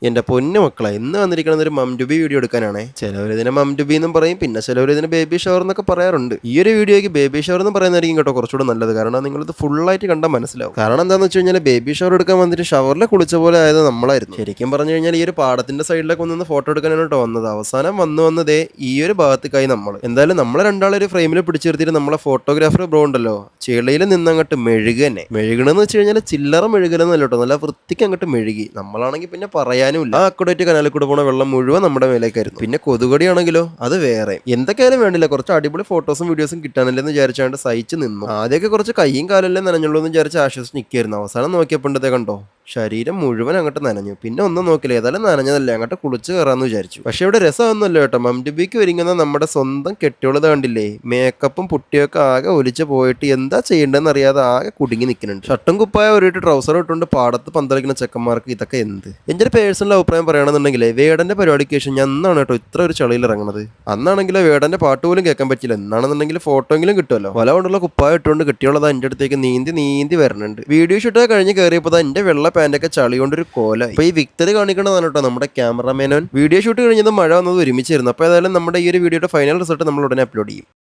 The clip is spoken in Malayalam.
എന്റെ പൊന്നു മക്കളെ ഇന്ന് വന്നിരിക്കുന്നത് ഒരു മംടുബി വീഡിയോ എടുക്കാനാണ്. ചിലവർ ഇതിനെ മംടുബി എന്നും പറയും, പിന്നെ ചിലവർ ഇതിന് ബേബി ഷവർ എന്നൊക്കെ പറയാറുണ്ട്. ഈ ഒരു വീഡിയോയ്ക്ക് ബേബി ഷവർ എന്ന് പറയുന്നതായിരിക്കും കേട്ടോ കുറച്ചുകൂടെ നല്ലത്. കാരണം നിങ്ങളിത് ഫുള്ളായിട്ട് കണ്ടാൽ മനസ്സിലാവും. കാരണം എന്താണെന്ന് വെച്ച് കഴിഞ്ഞാൽ ബേബി ഷവർ എടുക്കാൻ വന്നിട്ട് ഷവറിൽ കുളിച്ച പോലെ ആയത് നമ്മളായിരുന്നു. ശരിക്കും പറഞ്ഞു കഴിഞ്ഞാൽ ഈ ഒരു പാടത്തിന്റെ സൈഡിലേക്ക് ഒന്ന് ഫോട്ടോ എടുക്കാനാണ് കേട്ടോ വന്നത്. അവസാനം വന്നതേ ഈ ഒരു ഭാഗത്തേക്കായി നമ്മൾ. എന്തായാലും നമ്മളെ രണ്ടാളൊരു ഫ്രെയിമിൽ പിടിച്ചെടുത്തിട്ട് നമ്മളെ ഫോട്ടോഗ്രാഫർ ബ്രോ ഉണ്ടല്ലോ ചെളിയിൽ നിന്നങ്ങോട്ട് മെഴുക തന്നെ. മെഴുകണെന്ന് വെച്ച് കഴിഞ്ഞാൽ ചില്ലറ മെഴുകലെന്നല്ല കേട്ടോ, നല്ല വൃത്തിക്ക് അങ്ങോട്ട് മെഴുകി. നമ്മളാണെങ്കിൽ പിന്നെ പറയാനുമില്ല. ആ അക്കുടേറ്റ് കനാലിൽ കൂടെ പോണ വെള്ളം മുഴുവൻ നമ്മുടെ മേലേക്കായിരുന്നു. പിന്നെ കൊതുകടിയാണെങ്കിലോ അത് വേറെ. എന്തൊക്കെയായാലും വേണ്ടില്ല, കുറച്ച് അടിപൊളി ഫോട്ടോസും വീഡിയോസും കിട്ടാനില്ലെന്ന് വിചാരിച്ചാണ്ട് സഹിച്ച് നിന്നു. ആദ്യമൊക്കെ കുറച്ച് കൈയും കാലെല്ലാം നനഞ്ഞുള്ളൂ എന്ന് വിചാരിച്ച് ആശ്വസിച്ച് നിൽക്കായിരുന്നു. അവസാനം നോക്കിയപ്പോണ്ടതേ കണ്ടോ, ശരീരം മുഴുവൻ അങ്ങോട്ട് നനഞ്ഞു. പിന്നെ ഒന്നും നോക്കില്ല, ഏതായാലും നനഞ്ഞതല്ലേ, അങ്ങോട്ട് കുളിച്ച് കയറാന്ന് വിചാരിച്ചു. പക്ഷെ ഇവിടെ രസമൊന്നുമല്ലോ കേട്ടോ. മംടുബിക്ക് ഒരുങ്ങുന്ന നമ്മുടെ സ്വന്തം കെട്ടിയോളത് കണ്ടില്ലേ, മേക്കപ്പും പുട്ടിയൊക്കെ ആകെ ഒലിച്ച് പോയിട്ട് എന്താ ചെയ്യേണ്ടതെന്ന് അറിയാതെ ആകെ കുടുങ്ങി നിൽക്കുന്നുണ്ട്. ഷർട്ടും കുപ്പായ ഒരു ട്രൗസർ ഇട്ടുകൊണ്ട് പാടത്ത് പന്തളിക്കുന്ന ചെക്കന്മാർക്ക് ഇതൊക്കെ എന്ത്. എൻ്റെ ഒരു പേഴ്സണൽ അഭിപ്രായം പറയുകയാണെന്നുണ്ടെങ്കിൽ വേടന്റെ പരിപാടിക്ക് ശേഷം ഞാൻ അന്നാണ് കേട്ടോ ഇത്ര ഒരു ചളിയിൽ ഇറങ്ങുന്നത്. അന്നാണെങ്കിലോ വേടന്റെ പാട്ട് പോലും കേൾക്കാൻ പറ്റില്ല. എന്നാണെന്നുണ്ടെങ്കിൽ ഫോട്ടോ എങ്കിലും കിട്ടുമല്ലോ. വല കൊണ്ടുള്ള കുപ്പായ ഇട്ടുകൊണ്ട് കെട്ടിയോളത് എൻ്റെ അടുത്തേക്ക് നീന്തി വരണുണ്ട്. വീഡിയോ ഷൂട്ട് കഴിഞ്ഞ് കയറിയപ്പോൾ എൻ്റെ വെള്ള പാൻ്റൊക്കെ ചളി കൊണ്ടൊരു കോല. ഇപ്പൊ ഈ വിക്ടറി കാണിക്കണതാണ് കേട്ടോ നമ്മുടെ ക്യാമറമാനോൻ. വീഡിയോ ഷൂട്ട് കഴിഞ്ഞത് മഴ വന്നത് ഒരുമിച്ചിരുന്നു. അപ്പോൾ ഏതായാലും നമ്മുടെ ഈ ഒരു വീഡിയോയുടെ ഫൈനൽ റിസൾട്ട് നമ്മൾ ഉടനെ അപ്ലോഡ് ചെയ്യും.